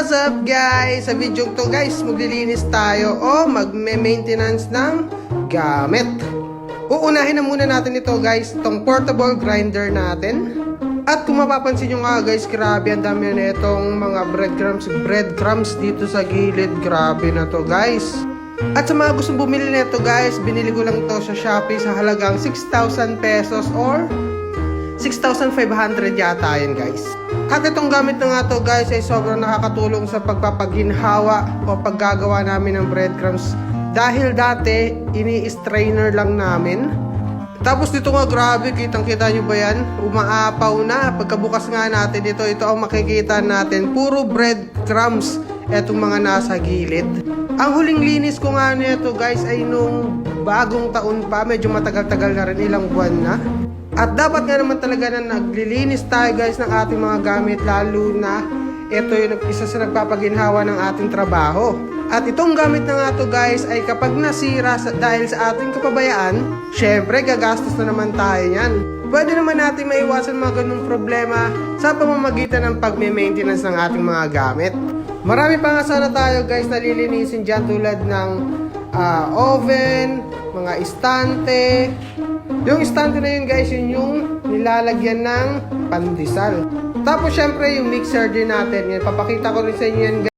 What's up guys? Sa video to guys, maglilinis tayo o magme-maintenance ng gamit. Uunahin na muna natin ito guys, itong portable grinder natin. At kung mapapansin nyo nga guys, grabe ang dami na itong mga breadcrumbs dito sa gilid. Grabe na to guys. At sa mga gustong bumili nito guys, binili ko lang to sa Shopee sa halagang 6,000 pesos or 6,500 yata yan guys. At itong gamit na nga to guys ay sobrang nakakatulong sa pagpapaginhawa o paggagawa namin ng breadcrumbs. Dahil dati, ini-strainer lang namin. Tapos dito nga grabe, kitang-kita nyo ba yan? Umaapaw na. Pagkabukas nga natin ito ang makikita natin. Puro breadcrumbs etong mga nasa gilid. Ang huling linis ko nga nito guys ay nung bagong taon pa. Medyo matagal-tagal na rin, ilang buwan na. At dapat nga naman talaga na naglilinis tayo guys ng ating mga gamit, lalo na ito yung isa sa nagpapaginhawa ng ating trabaho. At itong gamit na nga to guys ay kapag nasira dahil sa ating kapabayaan, syempre gagastos na naman tayo yan. Pwede naman natin maiwasan mga ganung problema sa pamamagitan ng pagme-maintenance ng ating mga gamit. Marami pa nga sana tayo guys na lilinisin dyan, tulad ng oven, mga istante. Yung istante na yun guys, yun yung nilalagyan ng pandesal. Tapos syempre yung mixer din natin. Yan, papakita ko rin sa inyo yan guys.